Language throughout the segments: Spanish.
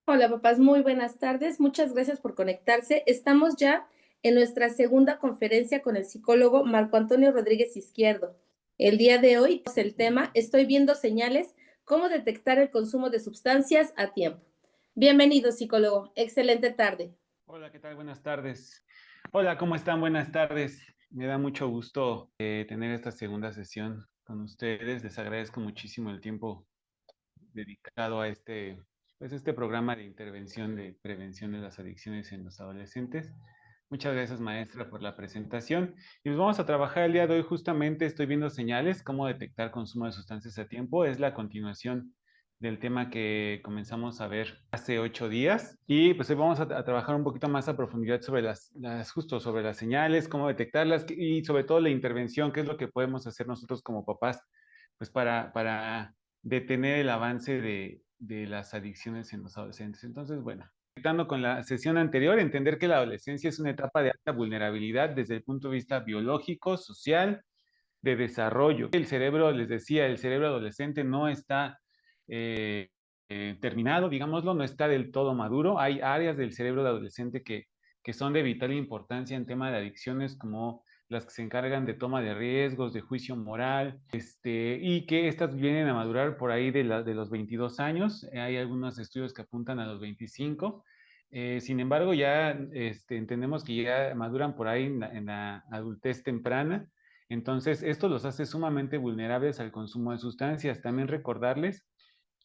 Hola, papás, muy buenas tardes. Muchas gracias por conectarse. Estamos ya en nuestra segunda conferencia con el psicólogo Marco Antonio Rodríguez Izquierdo. El día de hoy, el tema, estoy viendo señales, cómo detectar el consumo de sustancias a tiempo. Bienvenido, psicólogo. Excelente tarde. Hola, ¿qué tal? Buenas tardes. Hola, ¿cómo están? Buenas tardes. Me da mucho gusto tener esta segunda sesión con ustedes. Les agradezco muchísimo el tiempo dedicado a este programa de intervención de prevención de las adicciones en los adolescentes. Muchas gracias, maestra, por la presentación. Y pues vamos a trabajar el día de hoy. Justamente estoy viendo señales, cómo detectar consumo de sustancias a tiempo. Es la continuación del tema que comenzamos a ver hace 8 días. Y pues hoy vamos a trabajar un poquito más a profundidad sobre justo sobre las señales, cómo detectarlas y sobre todo la intervención, qué es lo que podemos hacer nosotros como papás, pues para detener el avance de las adicciones en los adolescentes. Entonces, bueno, conectando con la sesión anterior, entender que la adolescencia es una etapa de alta vulnerabilidad desde el punto de vista biológico, social, de desarrollo. El cerebro, les decía, el cerebro adolescente no está terminado, digámoslo, no está del todo maduro. Hay áreas del cerebro de adolescente que son de vital importancia en tema de adicciones, como las que se encargan de toma de riesgos, de juicio moral, y que estas vienen a madurar por ahí de los 22 años. Hay algunos estudios que apuntan a los 25. Sin embargo, ya entendemos que ya maduran por ahí en la adultez temprana. Entonces, esto los hace sumamente vulnerables al consumo de sustancias. También recordarles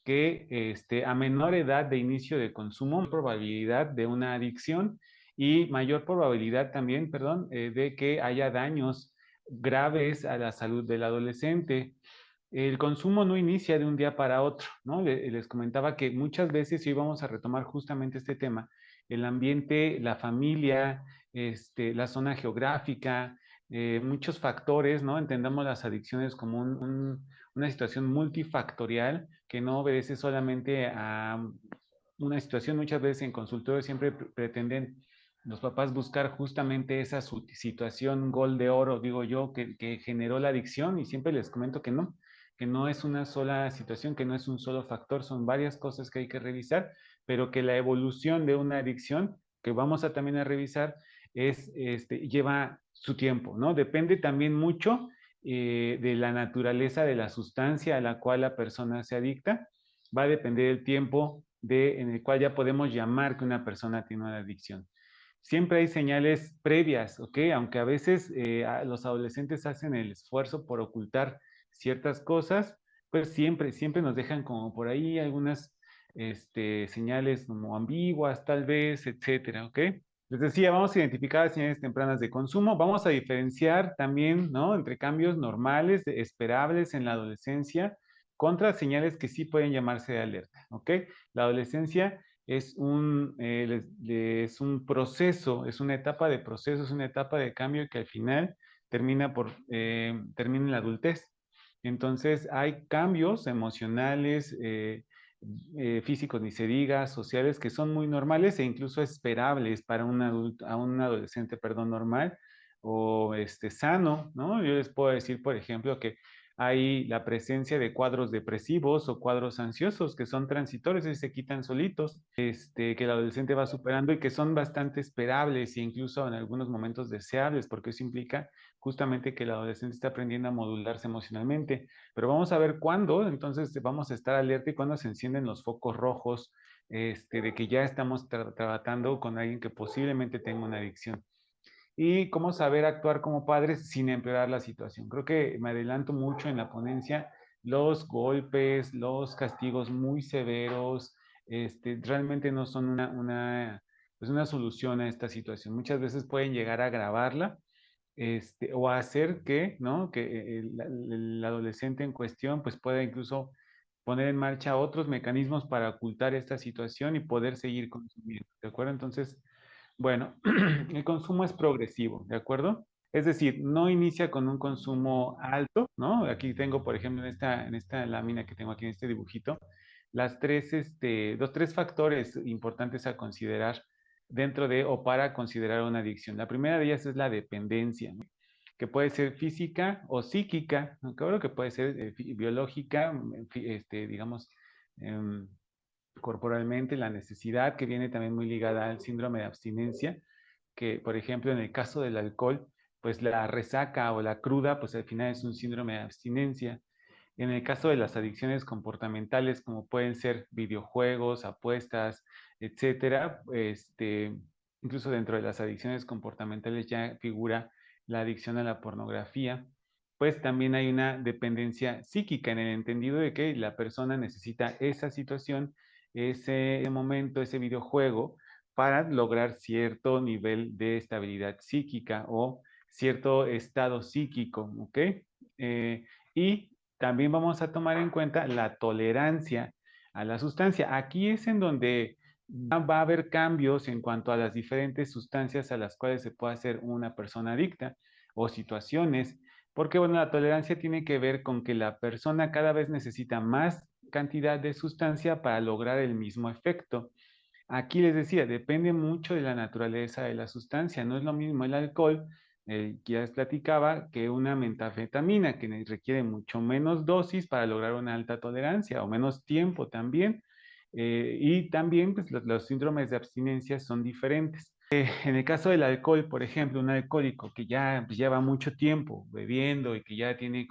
que a menor edad de inicio de consumo, mayor probabilidad de una adicción y mayor probabilidad también, perdón, de que haya daños graves a la salud del adolescente. El consumo no inicia de un día para otro, ¿no? Les comentaba que muchas veces, y hoy vamos a retomar justamente este tema, el ambiente, la familia, la zona geográfica, muchos factores, ¿no? Entendamos las adicciones como una situación multifactorial que no obedece solamente a una situación. Muchas veces en consultorio siempre pretenden los papás buscar justamente esa situación gol de oro, digo yo, que generó la adicción, y siempre les comento que no es una sola situación, que no es un solo factor, son varias cosas que hay que revisar, pero que la evolución de una adicción, que vamos a también a revisar, lleva su tiempo, ¿no? Depende también mucho de la naturaleza de la sustancia a la cual la persona se adicta. Va a depender del tiempo en el cual ya podemos llamar que una persona tiene una adicción. Siempre hay señales previas, ¿ok? Aunque a veces los adolescentes hacen el esfuerzo por ocultar ciertas cosas, pues siempre nos dejan como por ahí algunas señales como ambiguas, tal vez, etcétera, ¿ok? Les decía, vamos a identificar las señales tempranas de consumo, vamos a diferenciar también, ¿no? Entre cambios normales, esperables en la adolescencia, contra señales que sí pueden llamarse de alerta, ¿ok? La adolescencia es un proceso, es una etapa de proceso, es una etapa de cambio que al final termina en la adultez. Entonces hay cambios emocionales, físicos, ni se diga, sociales, que son muy normales e incluso esperables para un adulto, a un adolescente, perdón, normal o sano, ¿no? Yo les puedo decir, por ejemplo, que hay la presencia de cuadros depresivos o cuadros ansiosos que son transitorios y se quitan solitos, que el adolescente va superando y que son bastante esperables e incluso en algunos momentos deseables, porque eso implica justamente que el adolescente está aprendiendo a modularse emocionalmente. Pero vamos a ver cuándo, entonces vamos a estar alerta y cuándo se encienden los focos rojos, de que ya estamos tratando con alguien que posiblemente tenga una adicción. Y cómo saber actuar como padres sin empeorar la situación. Creo que me adelanto mucho en la ponencia. Los golpes, los castigos muy severos, realmente no son pues una solución a esta situación. Muchas veces pueden llegar a agravarla, o hacer que, ¿no? Que el adolescente en cuestión pues pueda incluso poner en marcha otros mecanismos para ocultar esta situación y poder seguir consumiendo, ¿de acuerdo? Entonces, bueno, el consumo es progresivo, ¿de acuerdo? Es decir, no inicia con un consumo alto, ¿no? Aquí tengo, por ejemplo, en esta lámina que tengo aquí en este dibujito, los tres factores importantes a considerar dentro de o para considerar una adicción. La primera de ellas es la dependencia, ¿no? Que puede ser física o psíquica, ¿no? Claro que puede ser biológica, digamos, em, corporalmente, la necesidad que viene también muy ligada al síndrome de abstinencia, que por ejemplo en el caso del alcohol, pues la resaca o la cruda, pues al final es un síndrome de abstinencia. En el caso de las adicciones comportamentales, como pueden ser videojuegos, apuestas, etcétera, incluso dentro de las adicciones comportamentales ya figura la adicción a la pornografía, pues también hay una dependencia psíquica en el entendido de que la persona necesita esa situación, ese momento, ese videojuego para lograr cierto nivel de estabilidad psíquica o cierto estado psíquico, ¿ok? Y también vamos a tomar en cuenta la tolerancia a la sustancia. Aquí es en donde va a haber cambios en cuanto a las diferentes sustancias a las cuales se puede hacer una persona adicta o situaciones, porque bueno, la tolerancia tiene que ver con que la persona cada vez necesita más cantidad de sustancia para lograr el mismo efecto. Aquí les decía, depende mucho de la naturaleza de la sustancia. No es lo mismo el alcohol, que ya les platicaba, que una metanfetamina, que requiere mucho menos dosis para lograr una alta tolerancia o menos tiempo también. Y también pues, los síndromes de abstinencia son diferentes. En el caso del alcohol, por ejemplo, un alcohólico que ya pues, lleva mucho tiempo bebiendo y que ya tiene,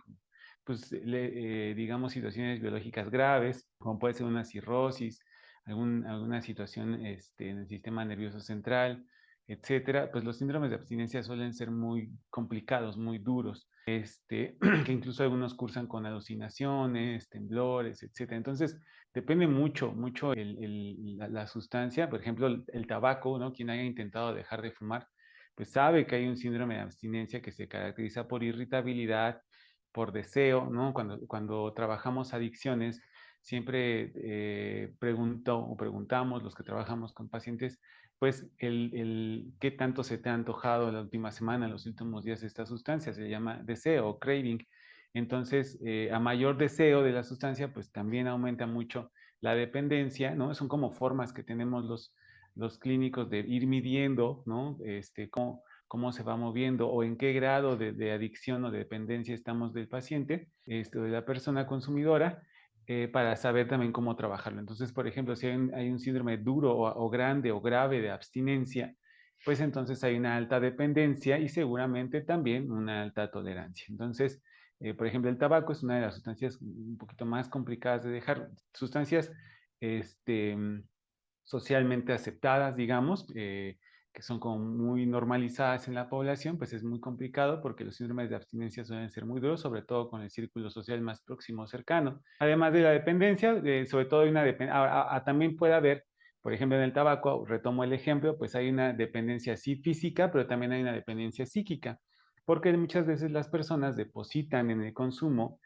pues, digamos, situaciones biológicas graves, como puede ser una cirrosis, alguna situación en el sistema nervioso central, etcétera, pues los síndromes de abstinencia suelen ser muy complicados, muy duros, que incluso algunos cursan con alucinaciones, temblores, etcétera. Entonces, depende mucho, mucho la sustancia. Por ejemplo, el tabaco, ¿no? Quien haya intentado dejar de fumar, pues sabe que hay un síndrome de abstinencia que se caracteriza por irritabilidad, por deseo, ¿no? Cuando trabajamos adicciones, siempre pregunto o preguntamos los que trabajamos con pacientes, pues qué tanto se te ha antojado en la última semana, en los últimos días esta sustancia, se llama deseo o craving. Entonces, a mayor deseo de la sustancia, pues también aumenta mucho la dependencia, ¿no? Son como formas que tenemos los clínicos de ir midiendo, ¿no? Cómo se va moviendo o en qué grado de adicción o de dependencia estamos del paciente, de la persona consumidora, para saber también cómo trabajarlo. Entonces, por ejemplo, si hay un síndrome duro o grande o grave de abstinencia, pues entonces hay una alta dependencia y seguramente también una alta tolerancia. Entonces, por ejemplo, el tabaco es una de las sustancias un poquito más complicadas de dejar. Sustancias este, socialmente aceptadas, digamos, que son como muy normalizadas en la población, pues es muy complicado porque los síndromes de abstinencia suelen ser muy duros, sobre todo con el círculo social más próximo o cercano. Además de la dependencia, sobre todo hay una dependencia, también puede haber, por ejemplo, en el tabaco, retomo el ejemplo, pues hay una dependencia sí física, pero también hay una dependencia psíquica, porque muchas veces las personas depositan en el consumo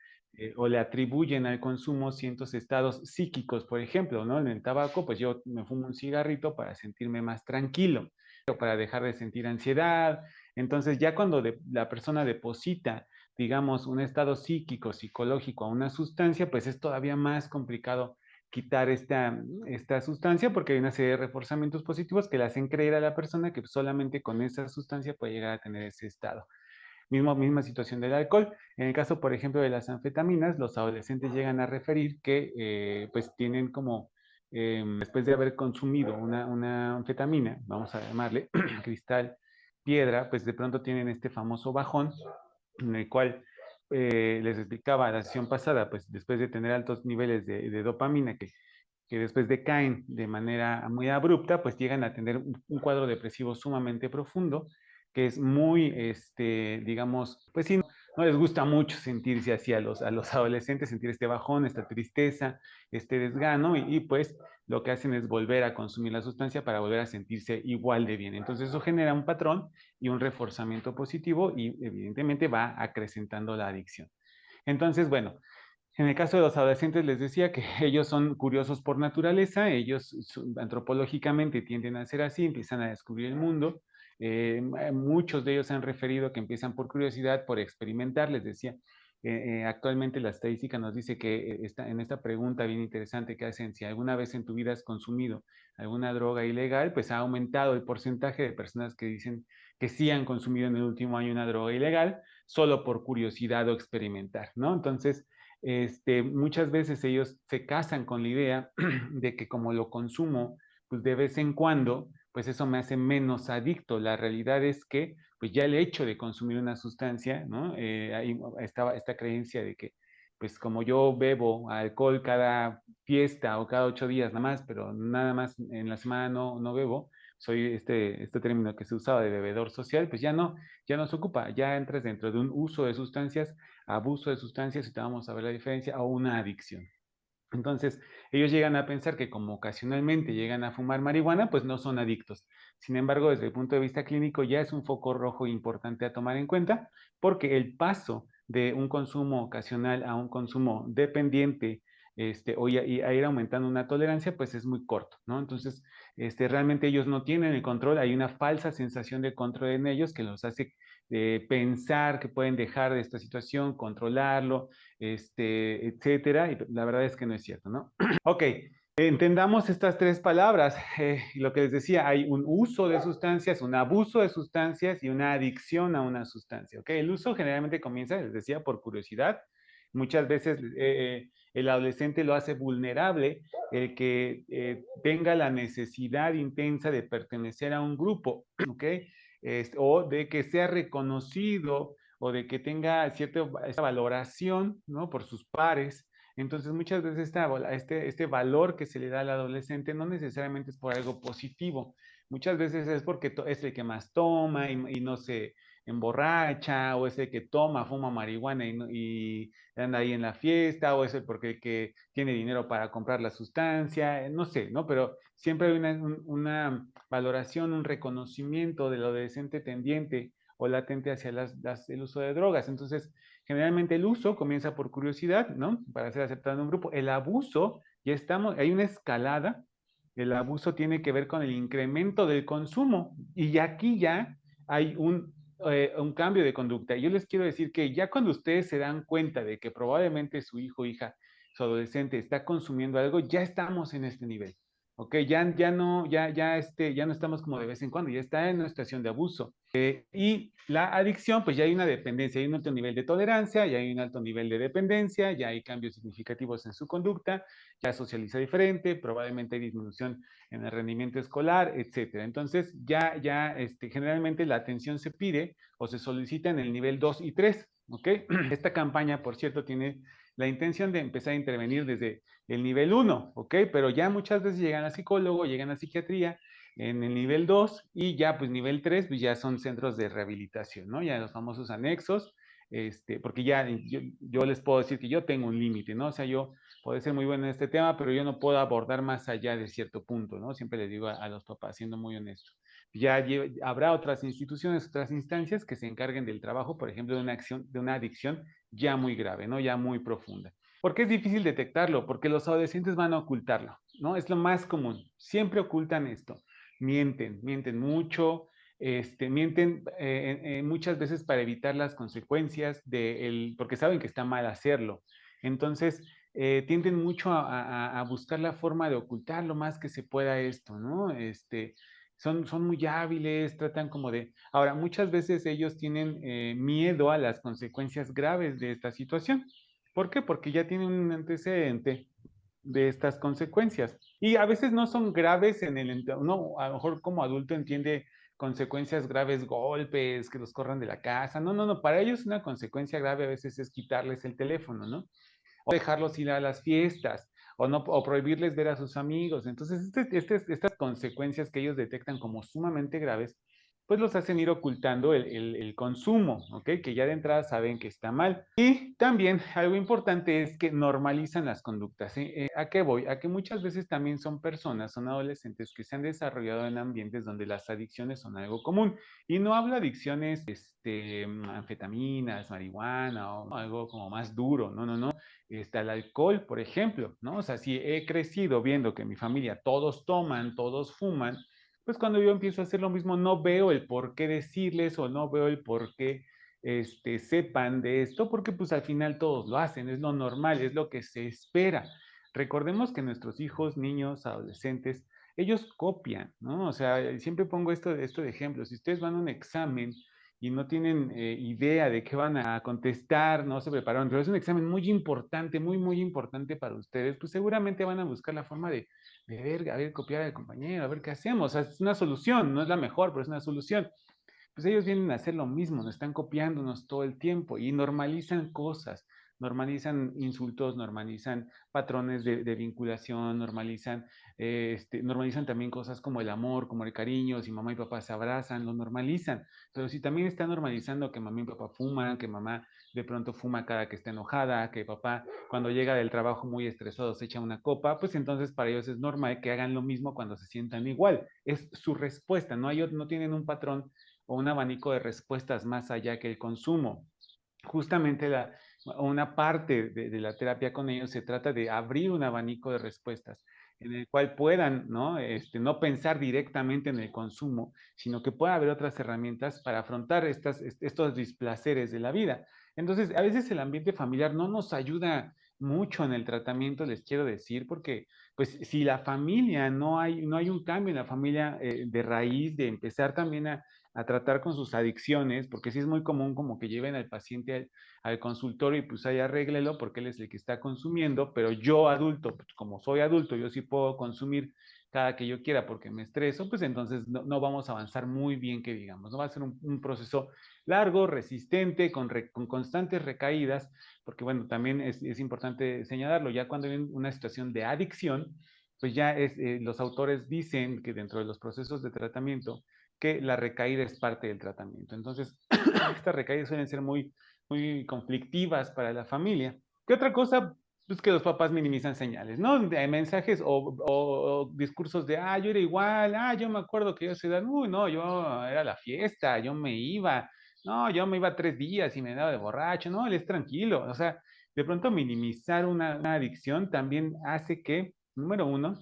o le atribuyen al consumo ciertos estados psíquicos, por ejemplo, ¿no? En el tabaco, pues yo me fumo un cigarrito para sentirme más tranquilo, o para dejar de sentir ansiedad. Entonces, ya cuando la persona deposita, digamos, un estado psíquico, psicológico a una sustancia, pues es todavía más complicado quitar esta sustancia porque hay una serie de reforzamientos positivos que le hacen creer a la persona que solamente con esa sustancia puede llegar a tener ese estado. Misma situación del alcohol. En el caso, por ejemplo, de las anfetaminas, los adolescentes llegan a referir que pues tienen como, después de haber consumido una anfetamina, vamos a llamarle cristal, piedra, pues de pronto tienen este famoso bajón en el cual les explicaba la sesión pasada, pues después de tener altos niveles de dopamina que después decaen de manera muy abrupta, pues llegan a tener un cuadro depresivo sumamente profundo, que es muy, digamos, pues sí, no les gusta mucho sentirse así a los adolescentes, sentir este bajón, esta tristeza, este desgano, y pues lo que hacen es volver a consumir la sustancia para volver a sentirse igual de bien. Entonces eso genera un patrón y un reforzamiento positivo y evidentemente va acrecentando la adicción. Entonces, bueno, en el caso de los adolescentes les decía que ellos son curiosos por naturaleza, ellos antropológicamente tienden a ser así, empiezan a descubrir el mundo. Muchos de ellos han referido que empiezan por curiosidad, por experimentar, les decía. Actualmente la estadística nos dice que en esta pregunta bien interesante que hacen, si alguna vez en tu vida has consumido alguna droga ilegal, pues ha aumentado el porcentaje de personas que dicen que sí han consumido en el último año una droga ilegal, solo por curiosidad o experimentar, ¿no? Entonces, Muchas veces ellos se casan con la idea de que como lo consumo, pues de vez en cuando, pues eso me hace menos adicto. La realidad es que, pues ya el hecho de consumir una sustancia, ¿no? Hay esta creencia de que, pues como yo bebo alcohol cada fiesta o cada 8 días nada más, pero nada más en la semana no bebo, soy este término que se usaba de bebedor social, pues ya no se ocupa, ya entras dentro de un uso de sustancias, abuso de sustancias, y te vamos a ver la diferencia, o una adicción. Entonces, ellos llegan a pensar que como ocasionalmente llegan a fumar marihuana, pues no son adictos. Sin embargo, desde el punto de vista clínico ya es un foco rojo importante a tomar en cuenta, porque el paso de un consumo ocasional a un consumo dependiente, y a ir aumentando una tolerancia, pues es muy corto, ¿no? Entonces, realmente ellos no tienen el control, hay una falsa sensación de control en ellos que los hace pensar que pueden dejar de esta situación, controlarlo, etcétera, y la verdad es que no es cierto, ¿no? Ok, entendamos estas tres palabras. Lo que les decía, hay un uso de sustancias, un abuso de sustancias y una adicción a una sustancia, ¿ok? El uso generalmente comienza, les decía, por curiosidad. Muchas veces el adolescente lo hace vulnerable, el que tenga la necesidad intensa de pertenecer a un grupo, ¿ok? O de que sea reconocido o de que tenga esta valoración, ¿no? Por sus pares. Entonces, muchas veces este valor que se le da al adolescente no necesariamente es por algo positivo. Muchas veces es porque es el que más toma y no se emborracha, o es el que toma, fuma marihuana y anda ahí en la fiesta, o es el porque el que tiene dinero para comprar la sustancia, no sé, ¿no? Pero siempre hay una valoración, un reconocimiento del adolescente tendiente o latente hacia el uso de drogas. Entonces, generalmente el uso comienza por curiosidad, ¿no? Para ser aceptado en un grupo. El abuso, hay una escalada. El abuso tiene que ver con el incremento del consumo. Y aquí ya hay un cambio de conducta. Yo les quiero decir que ya cuando ustedes se dan cuenta de que probablemente su hijo, hija, su adolescente está consumiendo algo, ya estamos en este nivel. Ok, ya no estamos como de vez en cuando, ya está en una situación de abuso. Y la adicción, pues ya hay una dependencia, hay un alto nivel de tolerancia, ya hay un alto nivel de dependencia, ya hay cambios significativos en su conducta, ya socializa diferente, probablemente hay disminución en el rendimiento escolar, etcétera. Entonces, generalmente la atención se pide o se solicita en el nivel 2 y 3, ¿ok? Esta campaña, por cierto, tiene la intención de empezar a intervenir desde el nivel 1, ¿ok? Pero ya muchas veces llegan a psicólogo, llegan a psiquiatría, en el nivel 2, y ya pues nivel 3 pues ya son centros de rehabilitación, ¿no? Ya los famosos anexos, porque ya yo les puedo decir que yo tengo un límite, ¿no? O sea, yo puedo ser muy bueno en este tema, pero yo no puedo abordar más allá de cierto punto, ¿no? Siempre les digo a los papás, siendo muy honesto. Habrá otras instituciones, otras instancias que se encarguen del trabajo, por ejemplo, de una adicción ya muy grave, ¿no? Ya muy profunda. ¿Por qué es difícil detectarlo? Porque los adolescentes van a ocultarlo, ¿no? Es lo más común. Siempre ocultan esto. Mienten mucho, mienten muchas veces para evitar las consecuencias porque saben que está mal hacerlo. Entonces, tienden mucho a buscar la forma de ocultar lo más que se pueda esto, ¿no? Son muy hábiles, tratan como de... Ahora, muchas veces ellos tienen miedo a las consecuencias graves de esta situación. ¿Por qué? Porque ya tienen un antecedente de estas consecuencias. Y a veces no son graves uno a lo mejor como adulto entiende consecuencias graves, golpes, que los corran de la casa. No, para ellos una consecuencia grave a veces es quitarles el teléfono, ¿no? O dejarlos ir a las fiestas, o prohibirles ver a sus amigos. Entonces, estas consecuencias que ellos detectan como sumamente graves, pues los hacen ir ocultando el consumo, ¿ok? Que ya de entrada saben que está mal. Y también algo importante es que normalizan las conductas, ¿sí? ¿A qué voy? A que muchas veces también son personas, son adolescentes que se han desarrollado en ambientes donde las adicciones son algo común. Y no hablo de adicciones, anfetaminas, marihuana o algo como más duro, no. Está el alcohol, por ejemplo, ¿no? O sea, si he crecido viendo que en mi familia todos toman, todos fuman, pues cuando yo empiezo a hacer lo mismo, no veo el por qué decirles, o no veo el por qué sepan de esto, porque pues al final todos lo hacen, es lo normal, es lo que se espera. Recordemos que nuestros hijos, niños, adolescentes, ellos copian, ¿no? O sea, siempre pongo esto de ejemplo. Si ustedes van a un examen y no tienen idea de qué van a contestar, no se prepararon, pero es un examen muy importante, muy, muy importante para ustedes, pues seguramente van a buscar la forma de ver, a ver, copiar al compañero, a ver qué hacemos. O sea, es una solución, no es la mejor, pero es una solución. Pues ellos vienen a hacer lo mismo, nos están copiándonos todo el tiempo y normalizan cosas, normalizan insultos, normalizan patrones de vinculación, normalizan también cosas como el amor, como el cariño, si mamá y papá se abrazan, lo normalizan. Pero si también están normalizando que mamá y papá fuman, que mamá de pronto fuma cada que está enojada, que papá cuando llega del trabajo muy estresado se echa una copa, pues entonces para ellos es normal que hagan lo mismo cuando se sientan igual. Es su respuesta, no tienen un patrón o un abanico de respuestas más allá que el consumo. Justamente una parte de la terapia con ellos se trata de abrir un abanico de respuestas en el cual puedan, ¿no? No pensar directamente en el consumo, sino que pueda haber otras herramientas para afrontar estos displaceres de la vida. Entonces, a veces el ambiente familiar no nos ayuda mucho en el tratamiento, les quiero decir, porque pues si la familia no hay un cambio en la familia de raíz, de empezar también a tratar con sus adicciones, porque sí es muy común como que lleven al paciente al consultorio y pues ahí arréglelo porque él es el que está consumiendo, pero yo adulto, pues como soy adulto, yo sí puedo consumir cada que yo quiera porque me estreso, pues entonces no vamos a avanzar muy bien, que digamos, no va a ser un proceso largo, resistente, con constantes recaídas, porque bueno, también es importante señalarlo, ya cuando hay una situación de adicción, pues ya los autores dicen que dentro de los procesos de tratamiento, que la recaída es parte del tratamiento. Entonces, estas recaídas suelen ser muy, muy conflictivas para la familia. ¿Qué otra cosa? Pues que los papás minimizan señales, ¿no? De mensajes o discursos de, yo era igual, yo me acuerdo que yo se dan, uy, no, yo era la fiesta, yo me iba, no, yo me iba 3 días y me daba de borracho, no, él es tranquilo. O sea, de pronto minimizar una adicción también hace que, número uno,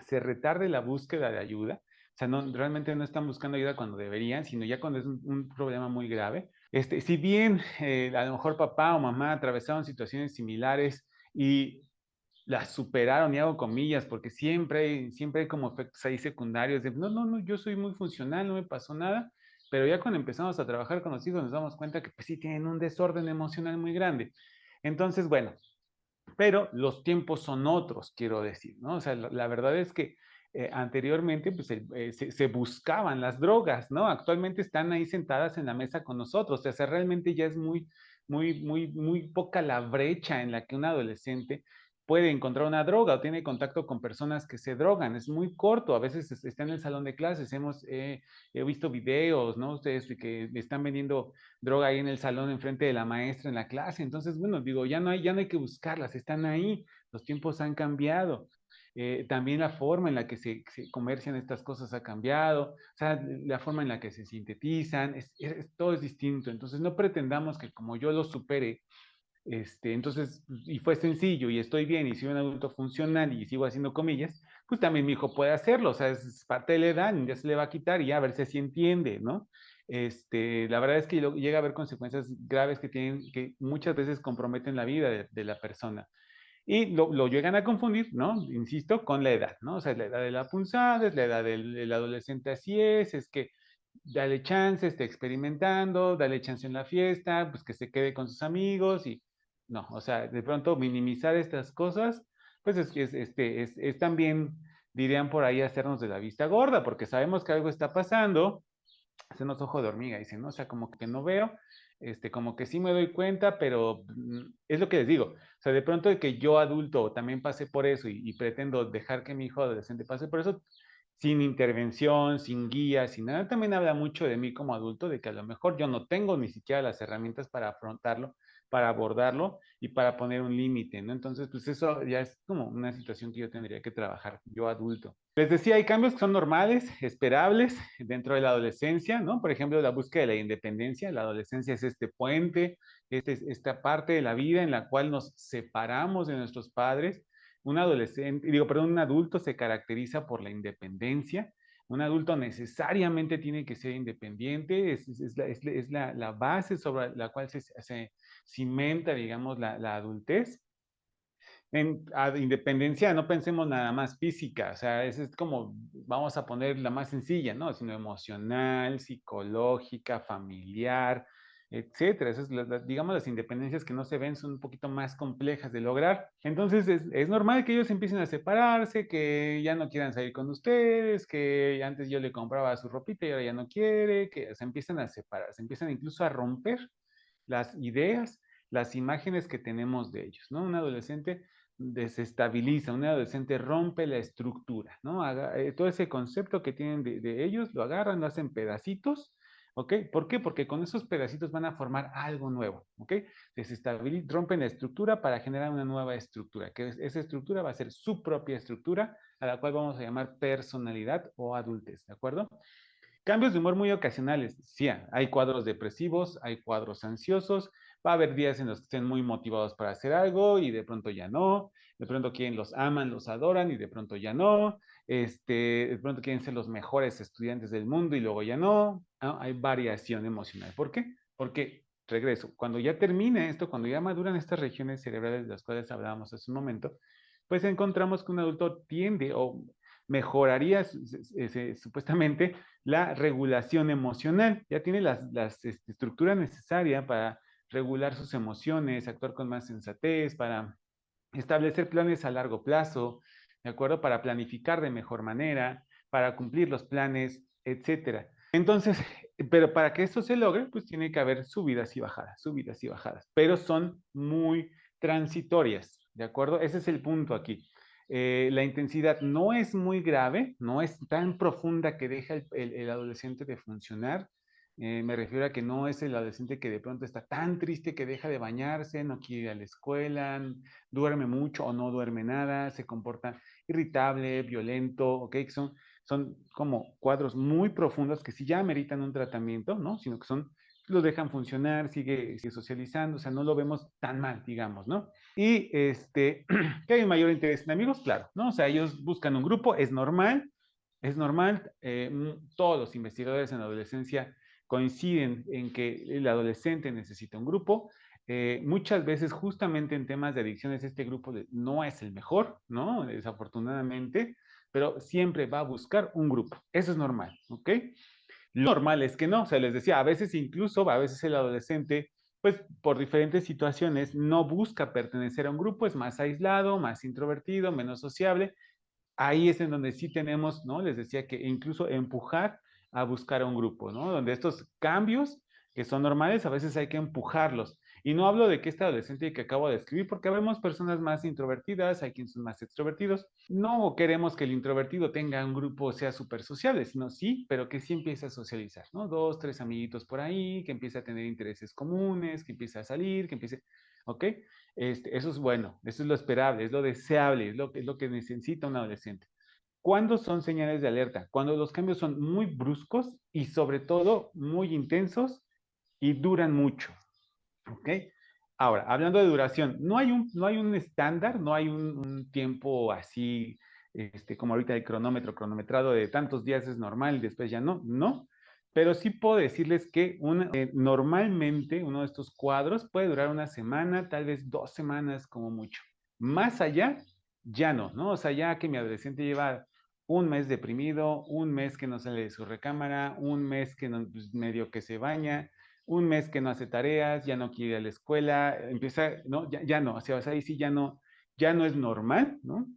se retarde la búsqueda de ayuda. O sea, realmente no están buscando ayuda cuando deberían, sino ya cuando es un problema muy grave. Si bien a lo mejor papá o mamá atravesaron situaciones similares y las superaron, y hago comillas, porque siempre hay como efectos ahí secundarios de, no, yo soy muy funcional, no me pasó nada, pero ya cuando empezamos a trabajar con los hijos nos damos cuenta que pues sí tienen un desorden emocional muy grande. Entonces, bueno, pero los tiempos son otros, quiero decir, ¿no? O sea, la verdad es que anteriormente pues, se buscaban las drogas, ¿no? Actualmente están ahí sentadas en la mesa con nosotros, o sea, realmente ya es muy, muy, muy, muy poca la brecha en la que un adolescente puede encontrar una droga o tiene contacto con personas que se drogan, es muy corto, a veces está en el salón de clases, he visto videos, ¿no? Ustedes que están vendiendo droga ahí en el salón enfrente de la maestra en la clase. Entonces, bueno, digo, ya no hay que buscarlas, están ahí, los tiempos han cambiado. También la forma en la que se comercian estas cosas ha cambiado, o sea, la forma en la que se sintetizan, todo es distinto. Entonces, no pretendamos que como yo lo supere, entonces, y fue sencillo y estoy bien y soy un adulto funcional y sigo haciendo comillas, pues también mi hijo puede hacerlo, o sea, es parte de la edad, ya se le va a quitar y ya a ver si así entiende, ¿no? La verdad es que llega a haber consecuencias graves que muchas veces comprometen la vida de la persona. Y lo llegan a confundir, ¿no? Insisto, con la edad, ¿no? O sea, la edad de la punzada, es la edad del adolescente, así es que dale chance, esté experimentando, dale chance en la fiesta, pues que se quede con sus amigos y no, o sea, de pronto minimizar estas cosas, pues es también, dirían por ahí, hacernos de la vista gorda, porque sabemos que algo está pasando, hacernos ojo de hormiga, dicen, ¿no? O sea, como que no veo, como que sí me doy cuenta, pero es lo que les digo, o sea, de pronto de que yo adulto también pase por eso y pretendo dejar que mi hijo adolescente pase por eso, sin intervención, sin guía, sin nada, también habla mucho de mí como adulto, de que a lo mejor yo no tengo ni siquiera las herramientas para afrontarlo, para abordarlo y para poner un límite, ¿no? Entonces, pues eso ya es como una situación que yo tendría que trabajar, yo adulto. Les decía, hay cambios que son normales, esperables dentro de la adolescencia, ¿no? Por ejemplo, la búsqueda de la independencia. La adolescencia es este puente, esta parte de la vida en la cual nos separamos de nuestros padres. Un adulto se caracteriza por la independencia. Un adulto necesariamente tiene que ser independiente, es la base sobre la cual se cimenta, digamos, la adultez. independencia, no pensemos nada más física, o sea, es como, vamos a poner la más sencilla, ¿no? Sino emocional, psicológica, familiar, etcétera. Esas, digamos, las independencias que no se ven son un poquito más complejas de lograr. Entonces, es normal que ellos empiecen a separarse, que ya no quieran salir con ustedes, que antes yo le compraba su ropita y ahora ya no quiere, que se empiezan a separar, se empiezan incluso a romper las ideas, las imágenes que tenemos de ellos, ¿no? Un adolescente desestabiliza, un adolescente rompe la estructura, ¿no? Todo ese concepto que tienen de ellos, lo agarran, lo hacen pedacitos, ¿ok? ¿Por qué? Porque con esos pedacitos van a formar algo nuevo, ¿ok? Rompen la estructura para generar una nueva estructura, que esa estructura va a ser su propia estructura, a la cual vamos a llamar personalidad o adultez, ¿de acuerdo? Cambios de humor muy ocasionales. Sí, hay cuadros depresivos, hay cuadros ansiosos, va a haber días en los que estén muy motivados para hacer algo y de pronto ya no. De pronto quieren, los aman, los adoran y de pronto ya no. De pronto quieren ser los mejores estudiantes del mundo y luego ya no. ¿No? Hay variación emocional. ¿Por qué? Porque, regreso, cuando ya termina esto, cuando ya maduran estas regiones cerebrales de las cuales hablábamos hace un momento, pues encontramos que un adulto tiende o mejoraría supuestamente la regulación emocional. Ya tiene las estructuras necesarias para regular sus emociones, actuar con más sensatez, para establecer planes a largo plazo, ¿de acuerdo? Para planificar de mejor manera, para cumplir los planes, etcétera. Entonces, pero para que esto se logre, pues tiene que haber subidas y bajadas, pero son muy transitorias, ¿de acuerdo? Ese es el punto aquí. La intensidad no es muy grave, no es tan profunda que deja el adolescente de funcionar. Me refiero a que no es el adolescente que de pronto está tan triste que deja de bañarse, no quiere ir a la escuela, duerme mucho o no duerme nada, se comporta irritable, violento, ¿ok? Son como cuadros muy profundos que sí ya ameritan un tratamiento, ¿no? Sino que lo dejan funcionar, sigue socializando, o sea, no lo vemos tan mal, digamos, ¿no? Y que hay un mayor interés en amigos, claro, ¿no? O sea, ellos buscan un grupo, es normal, todos los investigadores en la adolescencia coinciden en que el adolescente necesita un grupo. Muchas veces, justamente en temas de adicciones, este grupo no es el mejor, ¿no? Desafortunadamente, pero siempre va a buscar un grupo. Eso es normal, ¿ok? Lo normal es que no, o sea, les decía, a veces incluso, a veces el adolescente, pues por diferentes situaciones, no busca pertenecer a un grupo, es más aislado, más introvertido, menos sociable. Ahí es en donde sí tenemos, ¿no? Les decía que incluso empujar a buscar a un grupo, ¿no? Donde estos cambios que son normales, a veces hay que empujarlos. Y no hablo de que este adolescente que acabo de escribir, porque vemos personas más introvertidas, hay quienes son más extrovertidos. No queremos que el introvertido tenga un grupo, sea súper sociable, sino sí, pero que sí empiece a socializar, ¿no? Dos, tres amiguitos por ahí, que empiece a tener intereses comunes, que empiece a salir, que empiece, ¿ok? Eso es bueno, eso es lo esperable, es lo deseable, es lo que necesita un adolescente. ¿Cuándo son señales de alerta? Cuando los cambios son muy bruscos y sobre todo muy intensos y duran mucho. ¿Ok? Ahora, hablando de duración, no hay un estándar, no hay un tiempo así, como ahorita el cronómetro cronometrado de tantos días es normal y después ya no, no. Pero sí puedo decirles que normalmente uno de estos cuadros puede durar una semana, tal vez 2 semanas como mucho. Más allá, ya no, ¿no? O sea, ya que mi adolescente lleva un mes deprimido, un mes que no sale de su recámara, un mes que no, pues, medio que se baña, un mes que no hace tareas, ya no quiere ir a la escuela, empieza, ¿no? Ya no, o sea, ahí sí ya no es normal, ¿no?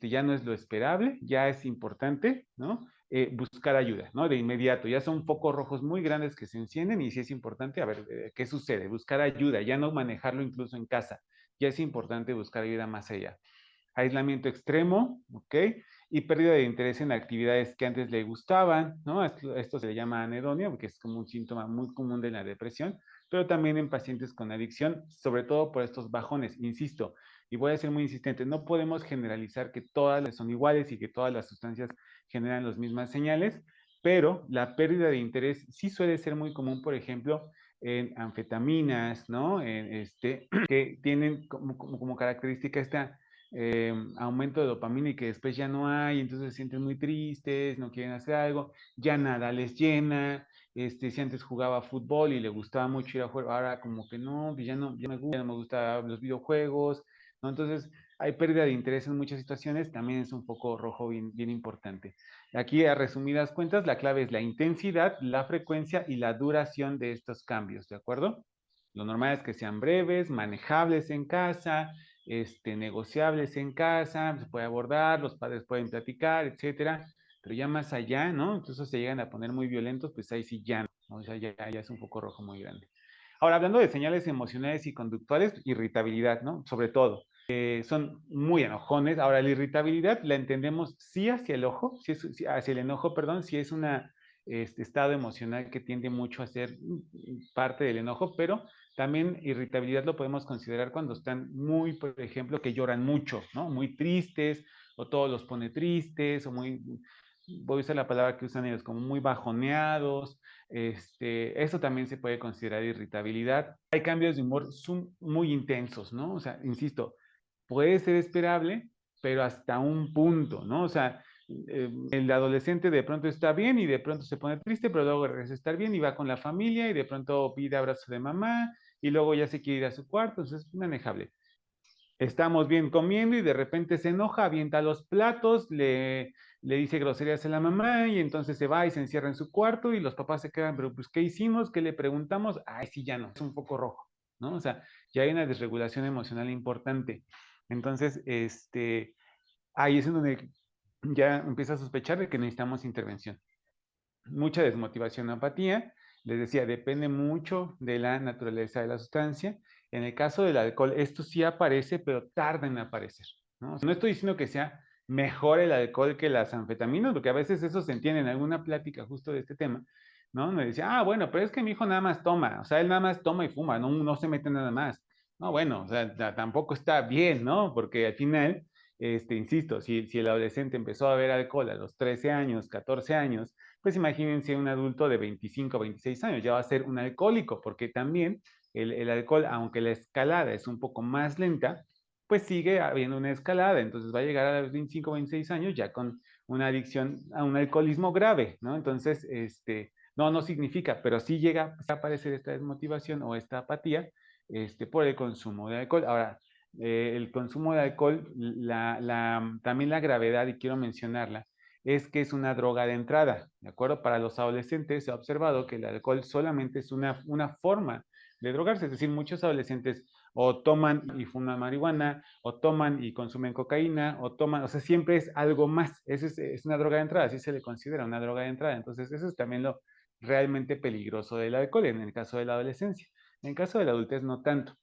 Ya no es lo esperable, ya es importante, ¿no? Buscar ayuda, ¿no? De inmediato, ya son focos rojos muy grandes que se encienden y sí es importante, a ver, ¿qué sucede? Buscar ayuda, ya no manejarlo incluso en casa, ya es importante buscar ayuda más allá. Aislamiento extremo, ¿ok? Y pérdida de interés en actividades que antes le gustaban, ¿no? Esto se le llama anedonia, porque es como un síntoma muy común de la depresión, pero también en pacientes con adicción, sobre todo por estos bajones, insisto, y voy a ser muy insistente, no podemos generalizar que todas son iguales y que todas las sustancias generan las mismas señales, pero la pérdida de interés sí suele ser muy común, por ejemplo, en anfetaminas, ¿no? Que tienen como característica esta aumento de dopamina y que después ya no hay, entonces se sienten muy tristes, no quieren hacer algo, ya nada les llena, si antes jugaba fútbol y le gustaba mucho ir a jugar, ahora como que no, pues ya no me gusta, ya no me gustan los videojuegos, ¿no? Entonces hay pérdida de interés en muchas situaciones, también es un foco rojo bien importante. Aquí, a resumidas cuentas, la clave es la intensidad, la frecuencia y la duración de estos cambios, ¿de acuerdo? Lo normal es que sean breves, manejables en casa, negociables en casa, se puede abordar, los padres pueden platicar, etcétera, pero ya más allá, ¿no? Incluso se llegan a poner muy violentos, pues ahí sí ya no, o sea, ya es un foco rojo muy grande. Ahora, hablando de señales emocionales y conductuales, irritabilidad, ¿no? Sobre todo son muy enojones. Ahora, la irritabilidad la entendemos sí hacia el ojo, sí hacia el enojo, perdón, si es un estado emocional que tiende mucho a ser parte del enojo, pero también irritabilidad lo podemos considerar cuando están muy, por ejemplo, que lloran mucho, ¿no? Muy tristes, o todo los pone tristes, o muy, voy a usar la palabra que usan ellos, como muy bajoneados. Eso también se puede considerar irritabilidad. Hay cambios de humor muy intensos, ¿no? O sea, insisto, puede ser esperable, pero hasta un punto, ¿no? O sea, el adolescente de pronto está bien y de pronto se pone triste, pero luego regresa a estar bien y va con la familia y de pronto pide abrazo de mamá y luego ya se quiere ir a su cuarto, entonces es manejable. Estamos bien comiendo y de repente se enoja, avienta los platos, le dice groserías a la mamá y entonces se va y se encierra en su cuarto y los papás se quedan, pero pues ¿qué hicimos? ¿Qué le preguntamos? Ay, sí, ya no, es un foco rojo, ¿no? O sea, ya hay una desregulación emocional importante. Entonces, ahí es en donde ya empieza a sospechar de que necesitamos intervención. Mucha desmotivación, apatía. Les decía, depende mucho de la naturaleza de la sustancia. En el caso del alcohol, esto sí aparece, pero tarda en aparecer, ¿no? O sea, no estoy diciendo que sea mejor el alcohol que las anfetaminas, porque a veces eso se entiende en alguna plática justo de este tema, ¿no? Me decía, bueno, pero es que mi hijo nada más toma, o sea, él nada más toma y fuma, no se mete nada más. No, bueno, o sea, tampoco está bien, ¿no? Porque al final, insisto, si el adolescente empezó a beber alcohol a los 13 años, 14 años, pues imagínense un adulto de 25 o 26 años, ya va a ser un alcohólico, porque también el alcohol, aunque la escalada es un poco más lenta, pues sigue habiendo una escalada, entonces va a llegar a los 25 o 26 años ya con una adicción a un alcoholismo grave, ¿no? Entonces, no significa, pero sí llega a aparecer esta desmotivación o esta apatía por el consumo de alcohol. Ahora, el consumo de alcohol, también la gravedad, y quiero mencionarla, es que es una droga de entrada, ¿de acuerdo? Para los adolescentes se ha observado que el alcohol solamente es una forma de drogarse, es decir, muchos adolescentes o toman y fuman marihuana, o toman y consumen cocaína, o toman, o sea, siempre es algo más, es una droga de entrada, así se le considera una droga de entrada, entonces eso es también lo realmente peligroso del alcohol en el caso de la adolescencia, en el caso de la adultez no tanto.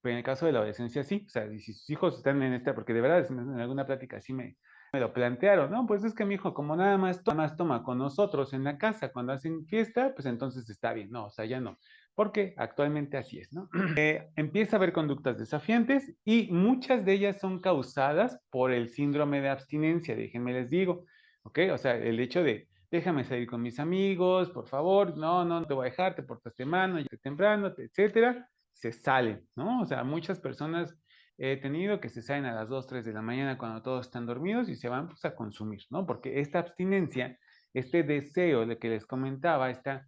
Pero en el caso de la adolescencia sí, o sea, y si sus hijos están en esta, porque de verdad en alguna plática sí me lo plantearon, ¿no? Pues es que mi hijo como nada más toma con nosotros en la casa cuando hacen fiesta, pues entonces está bien, no, o sea, ya no, porque actualmente así es, ¿no? Empieza a haber conductas desafiantes y muchas de ellas son causadas por el síndrome de abstinencia, déjenme les digo, ¿ok? O sea, el hecho de déjame salir con mis amigos, por favor, no te voy a dejar, te portaste mal, llegaste temprano, etcétera, se salen, ¿no? O sea, muchas personas he tenido que se salen a las 2, 3 de la mañana cuando todos están dormidos y se van pues, a consumir, ¿no? Porque esta abstinencia, este deseo de que les comentaba, esta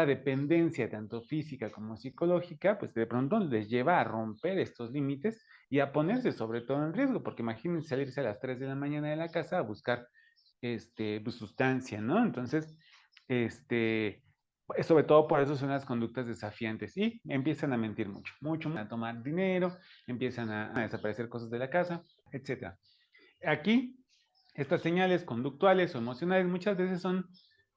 dependencia tanto física como psicológica, pues de pronto les lleva a romper estos límites y a ponerse sobre todo en riesgo, porque imagínense salirse a las 3 de la mañana de la casa a buscar pues, sustancia, ¿no? Entonces, sobre todo por eso son las conductas desafiantes y empiezan a mentir mucho, a tomar dinero, empiezan a desaparecer cosas de la casa, etcétera. Aquí, estas señales conductuales o emocionales muchas veces son,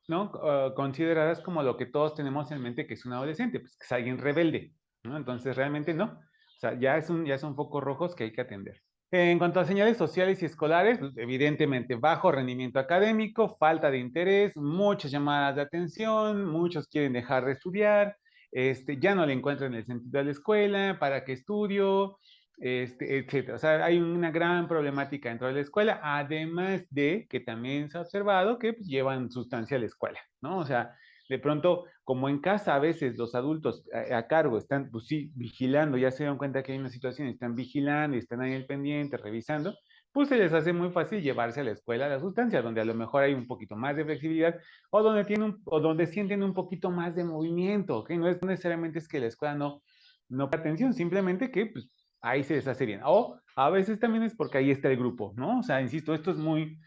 ¿no? Consideradas como lo que todos tenemos en mente que es un adolescente, pues que es alguien rebelde, ¿no? Entonces realmente no, o sea, ya son focos rojos que hay que atender. En cuanto a señales sociales y escolares, pues, evidentemente bajo rendimiento académico, falta de interés, muchas llamadas de atención, muchos quieren dejar de estudiar, ya no le encuentran el sentido a la escuela, para qué estudio, etcétera. O sea, hay una gran problemática dentro de la escuela, además de que también se ha observado que pues, llevan sustancia a la escuela, ¿no? O sea, de pronto, como en casa a veces los adultos a cargo están, pues sí, vigilando, ya se dan cuenta que hay una situación, están vigilando y están ahí al pendiente, revisando, pues se les hace muy fácil llevarse a la escuela la sustancia, donde a lo mejor hay un poquito más de flexibilidad o o donde sienten un poquito más de movimiento, ¿ok? No es necesariamente es que la escuela no atención, simplemente que pues, ahí se les hace bien. O a veces también es porque ahí está el grupo, ¿no? O sea, insisto, esto es muy,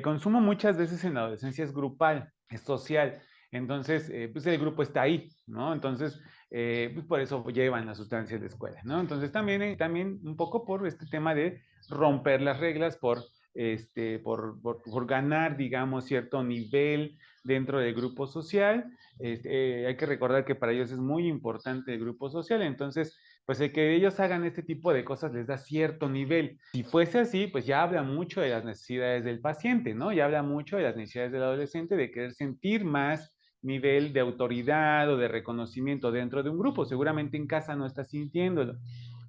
consumo muchas veces en la adolescencia es grupal, es social. Entonces, pues el grupo está ahí, ¿no? Entonces, pues por eso llevan las sustancias de escuela, ¿no? Entonces, también un poco por este tema de romper las reglas, por ganar, digamos, cierto nivel dentro del grupo social. Hay que recordar que para ellos es muy importante el grupo social, entonces, pues el que ellos hagan este tipo de cosas les da cierto nivel. Si fuese así, pues ya habla mucho de las necesidades del paciente, ¿no? Ya habla mucho de las necesidades del adolescente de querer sentir más nivel de autoridad o de reconocimiento dentro de un grupo. Seguramente en casa no está sintiéndolo.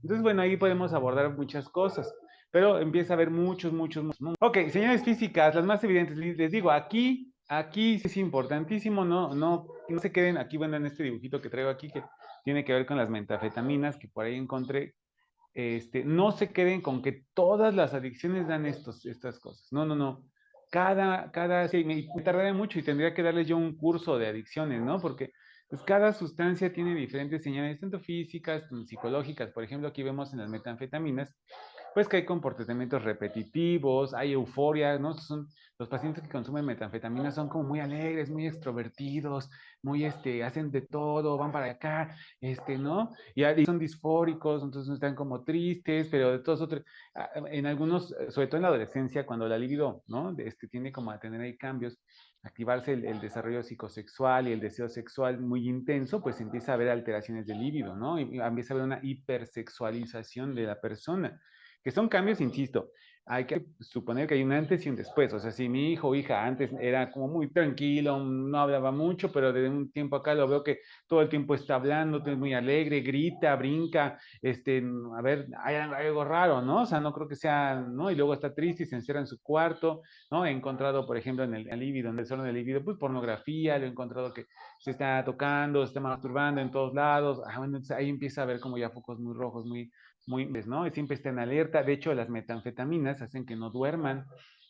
Entonces, bueno, ahí podemos abordar muchas cosas, pero empieza a haber muchos. Ok, señales físicas, las más evidentes, les digo, aquí sí es importantísimo, no se queden aquí, bueno, en este dibujito que traigo aquí, que tiene que ver con las metafetaminas, que por ahí encontré, no se queden con que todas las adicciones dan estas cosas. No. Sí, me tardaría mucho y tendría que darles yo un curso de adicciones, ¿no? Porque pues cada sustancia tiene diferentes señales, tanto físicas como psicológicas. Por ejemplo, aquí vemos en las metanfetaminas pues que hay comportamientos repetitivos, hay euforia, ¿no? Los pacientes que consumen metanfetamina son como muy alegres, muy extrovertidos, muy, hacen de todo, van para acá, ¿no? Y son disfóricos, entonces están como tristes, pero de todos otros, en algunos, sobre todo en la adolescencia, cuando la libido, ¿no? Tiene como a tener ahí cambios, activarse el desarrollo psicosexual y el deseo sexual muy intenso, pues empieza a haber alteraciones del líbido, ¿no? Y empieza a haber una hipersexualización de la persona que son cambios, insisto, hay que suponer que hay un antes y un después. O sea, si mi hijo o hija antes era como muy tranquilo, no hablaba mucho, pero de un tiempo acá lo veo que todo el tiempo está hablando, es muy alegre, grita, brinca, a ver, hay algo raro, ¿no? O sea, no creo que sea, ¿no? Y luego está triste y se encierra en su cuarto, ¿no? He encontrado, por ejemplo, en el líbido, en el solo del líbido, pues pornografía, lo he encontrado que se está tocando, se está masturbando en todos lados. Bueno, entonces ahí empieza a ver como ya focos muy rojos, ¿no? Y siempre está en alerta. De hecho, las metanfetaminas hacen que no duerman.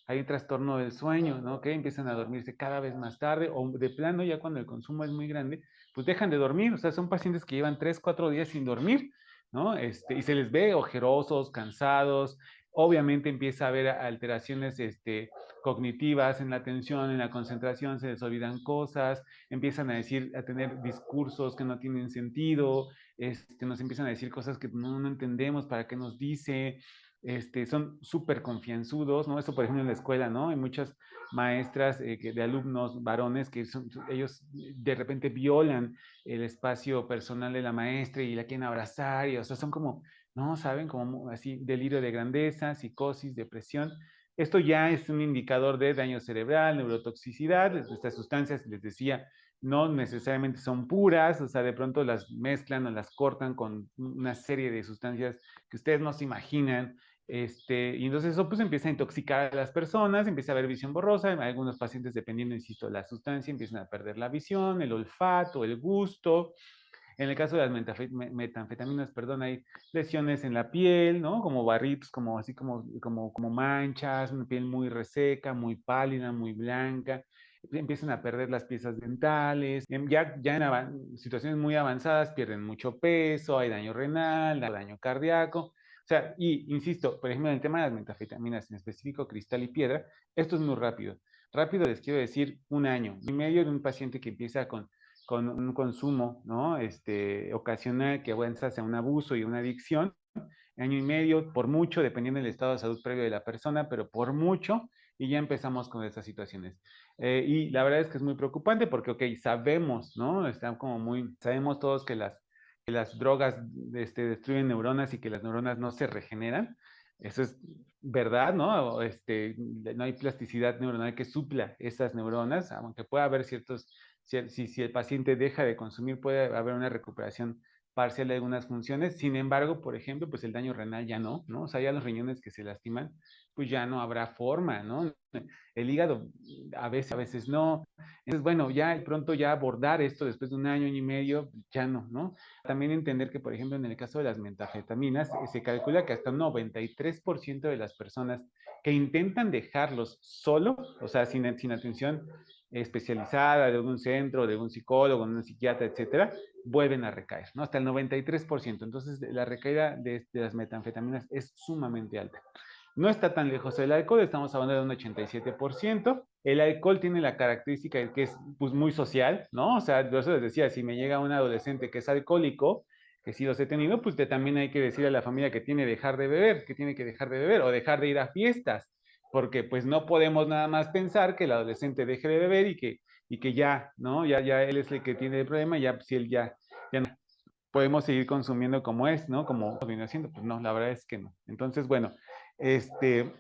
Hay un trastorno del sueño, ¿no? Que empiezan a dormirse cada vez más tarde o de plano ya cuando el consumo es muy grande, pues dejan de dormir. O sea, son pacientes que llevan 3, 4 días sin dormir, ¿no? Y se les ve ojerosos, cansados. Obviamente empieza a haber alteraciones, cognitivas en la atención, en la concentración, se les olvidan cosas, empiezan a tener discursos que no tienen sentido, nos empiezan a decir cosas que no entendemos, para qué nos dice, son súper confianzudos, ¿no? Eso, por ejemplo, en la escuela, ¿no? Hay muchas maestras de alumnos varones que ellos de repente violan el espacio personal de la maestra y la quieren abrazar, y, o sea, son como, ¿no? ¿Saben? Como así, delirio de grandeza, psicosis, depresión. Esto ya es un indicador de daño cerebral, neurotoxicidad. Estas sustancias, les decía, no necesariamente son puras, o sea, de pronto las mezclan o las cortan con una serie de sustancias que ustedes no se imaginan, y entonces eso pues empieza a intoxicar a las personas, empieza a haber visión borrosa, en algunos pacientes, dependiendo, insisto, de la sustancia, empiezan a perder la visión, el olfato, el gusto. En el caso de las metanfetaminas, perdón, hay lesiones en la piel, ¿no? Como barritos, como así como manchas, una piel muy reseca, muy pálida, muy blanca. Empiezan a perder las piezas dentales. Ya en situaciones muy avanzadas pierden mucho peso, hay daño renal, daño cardíaco. O sea, y insisto, por ejemplo, en el tema de las metafetaminas, en específico cristal y piedra, esto es muy rápido. Rápido les quiero decir 1 año y medio de un paciente que empieza con un consumo, ¿no? Ocasional que avanza hacia un abuso y una adicción, 1 año y medio, por mucho, dependiendo del estado de salud previo de la persona, pero por mucho, y ya empezamos con esas situaciones. Y la verdad es que es muy preocupante porque, ok, sabemos, ¿no? Sabemos todos que las drogas destruyen neuronas y que las neuronas no se regeneran. Eso es verdad, ¿no? No hay plasticidad neuronal que supla esas neuronas, aunque pueda haber si el paciente deja de consumir, puede haber una recuperación parcial de algunas funciones. Sin embargo, por ejemplo, pues el daño renal ya no, ¿no? O sea, ya los riñones que se lastiman, pues ya no habrá forma, ¿no? El hígado a veces no. Entonces, bueno, ya pronto ya abordar esto después de 1 año y medio, ya no, ¿no? También entender que, por ejemplo, en el caso de las metafetaminas, se calcula que hasta un 93% de las personas que intentan dejarlos solo, o sea, sin atención especializada, de algún centro, de un psicólogo, de un psiquiatra, etcétera, vuelven a recaer, ¿no? Hasta el 93%. Entonces, la recaída de las metanfetaminas es sumamente alta. No está tan lejos del alcohol, estamos hablando de un 87%. El alcohol tiene la característica de que es pues, muy social, ¿no? O sea, por eso les decía, si me llega un adolescente que es alcohólico, que sí los he tenido, pues también hay que decirle a la familia que tiene que dejar de beber, que tiene que dejar de beber o dejar de ir a fiestas, porque pues no podemos nada más pensar que el adolescente deje de beber y que ya, ¿no? Ya él es el que tiene el problema, ya si él ya no podemos seguir consumiendo como es, ¿no? Como viene haciendo, pues no, la verdad es que no. Entonces, bueno, este,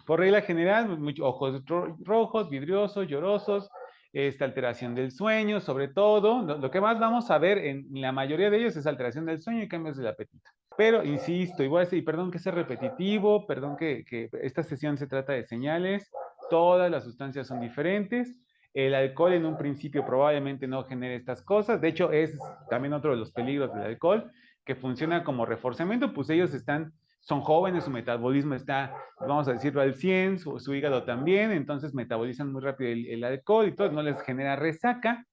por regla general, ojos rojos, vidriosos, llorosos, esta alteración del sueño, sobre todo, lo que más vamos a ver en la mayoría de ellos es alteración del sueño y cambios del apetito. Pero insisto, y voy a decir, perdón que sea repetitivo, perdón que esta sesión se trata de señales, todas las sustancias son diferentes. El alcohol en un principio probablemente no genere estas cosas. De hecho, es también otro de los peligros del alcohol, que funciona como reforzamiento, pues ellos son jóvenes, su metabolismo está, vamos a decirlo, al 100, su hígado también, entonces metabolizan muy rápido el alcohol y todo, no les genera resaca,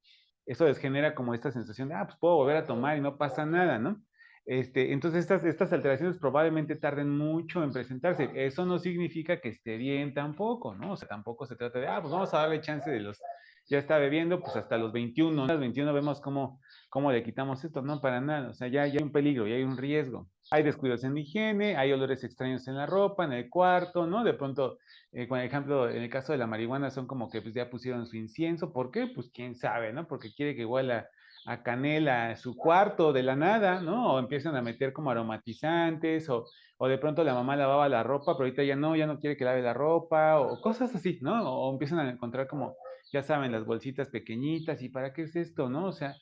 eso les genera como esta sensación de, pues puedo volver a tomar y no pasa nada, ¿no? Entonces estas alteraciones probablemente tarden mucho en presentarse. Eso no significa que esté bien tampoco, ¿no? O sea, tampoco se trata de, pues vamos a darle chance de ya está bebiendo, pues hasta los 21, ¿no? A los 21 vemos cómo le quitamos esto, no, para nada, o sea, ya hay un peligro, ya hay un riesgo. Hay descuidos en la higiene, hay olores extraños en la ropa, en el cuarto, ¿no? De pronto, por ejemplo, en el caso de la marihuana son como que pues ya pusieron su incienso. ¿Por qué? Pues quién sabe, ¿no? Porque quiere que huela a canela su cuarto de la nada, ¿no? O empiezan a meter como aromatizantes, o de pronto la mamá lavaba la ropa, pero ahorita ya no quiere que lave la ropa, o cosas así, ¿no? O empiezan a encontrar como, ya saben, las bolsitas pequeñitas, ¿y para qué es esto, no? O sea,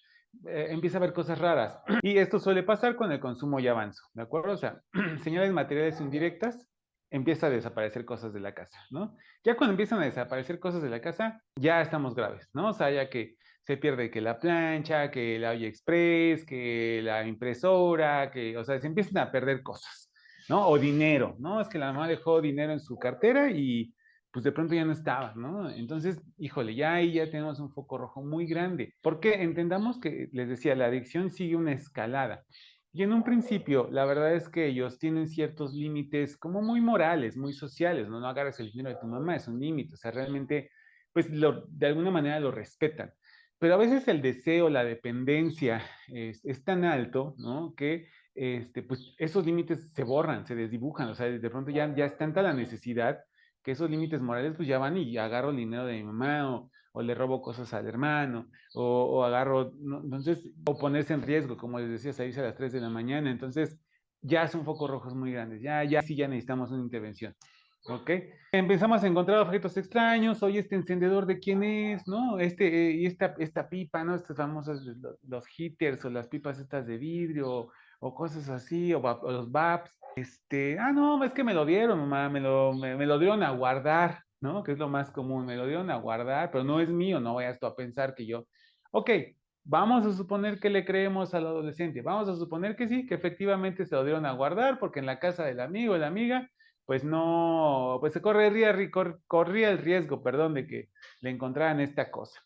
empieza a haber cosas raras. Y esto suele pasar con el consumo ya avanzo, ¿de acuerdo? O sea, señales materiales indirectas, empieza a desaparecer cosas de la casa, ¿no? Ya cuando empiezan a desaparecer cosas de la casa, ya estamos graves, ¿no? O sea, ya que se pierde que la plancha, que la olla express, que la impresora, o sea, se empiezan a perder cosas, ¿no? O dinero, ¿no? Es que la mamá dejó dinero en su cartera y pues de pronto ya no estaba, ¿no? Entonces, híjole, ya ahí ya tenemos un foco rojo muy grande, porque entendamos que, les decía, la adicción sigue una escalada. Y en un principio, la verdad es que ellos tienen ciertos límites como muy morales, muy sociales, ¿no? No agarres el dinero de tu mamá, es un límite, o sea, realmente, pues de alguna manera lo respetan. Pero a veces el deseo, la dependencia es tan alto, ¿no? Que pues esos límites se borran, se desdibujan, o sea, de pronto ya es tanta la necesidad que esos límites morales pues ya van y agarro el dinero de mi mamá o le robo cosas al hermano o agarro, ¿no? Entonces, o ponerse en riesgo, como les decía, salirse a las 3 de la mañana, entonces ya son focos rojos muy grandes, ya sí ya necesitamos una intervención. ¿Ok? Empezamos a encontrar objetos extraños, oye, este encendedor de quién es, ¿no? Y esta pipa, ¿no? Estos famosos, los heaters o las pipas estas de vidrio o cosas así, o los VAPs. No, es que me lo dieron, mamá, me lo dieron a guardar, ¿no? Que es lo más común, me lo dieron a guardar, pero no es mío, no vayas tú a pensar que yo. Ok, vamos a suponer que le creemos al adolescente, vamos a suponer que sí, que efectivamente se lo dieron a guardar porque en la casa del amigo o la amiga pues no, pues se corría el riesgo, perdón, de que le encontraran esta cosa.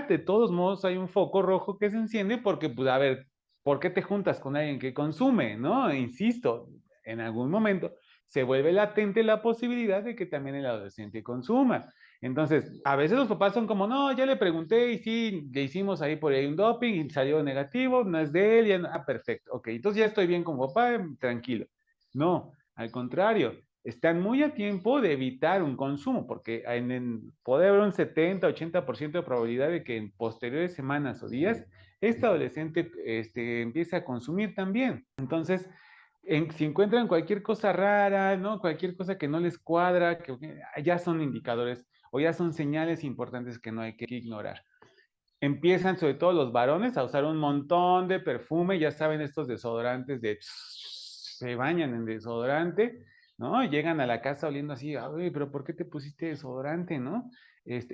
De todos modos hay un foco rojo que se enciende porque, pues, a ver, ¿por qué te juntas con alguien que consume, no? Insisto, en algún momento se vuelve latente la posibilidad de que también el adolescente consuma. Entonces, a veces los papás son como, no, ya le pregunté y sí, le hicimos ahí por ahí un doping y salió negativo, no es de él, ya no, perfecto, ok, entonces ya estoy bien con papá, tranquilo. No, al contrario, están muy a tiempo de evitar un consumo, porque puede haber un 70-80% de probabilidad de que en posteriores semanas o días, este adolescente empiece a consumir también. Entonces, si encuentran cualquier cosa rara, ¿no? Cualquier cosa que no les cuadra, que ya son indicadores o ya son señales importantes que no hay que ignorar. Empiezan, sobre todo los varones, a usar un montón de perfume, ya saben, estos desodorantes se bañan en desodorante, ¿no? Llegan a la casa oliendo así, ay, pero ¿por qué te pusiste desodorante, no?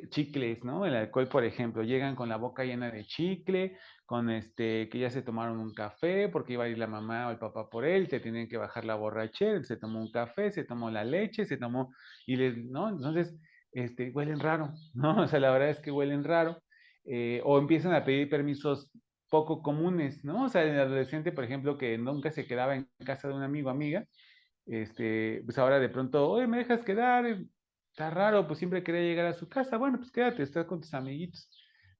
Chicles, ¿no? El alcohol, por ejemplo, llegan con la boca llena de chicle, con que ya se tomaron un café, porque iba a ir la mamá o el papá por él, te tienen que bajar la borrachera, se tomó un café, se tomó la leche, ¿no? Entonces, huelen raro, ¿no? O sea, la verdad es que huelen raro, o empiezan a pedir permisos poco comunes, ¿no? O sea, el adolescente, por ejemplo, que nunca se quedaba en casa de un amigo o amiga, pues ahora de pronto, oye, ¿me dejas quedar? Está raro, pues siempre quería llegar a su casa. Bueno, pues quédate, estás con tus amiguitos,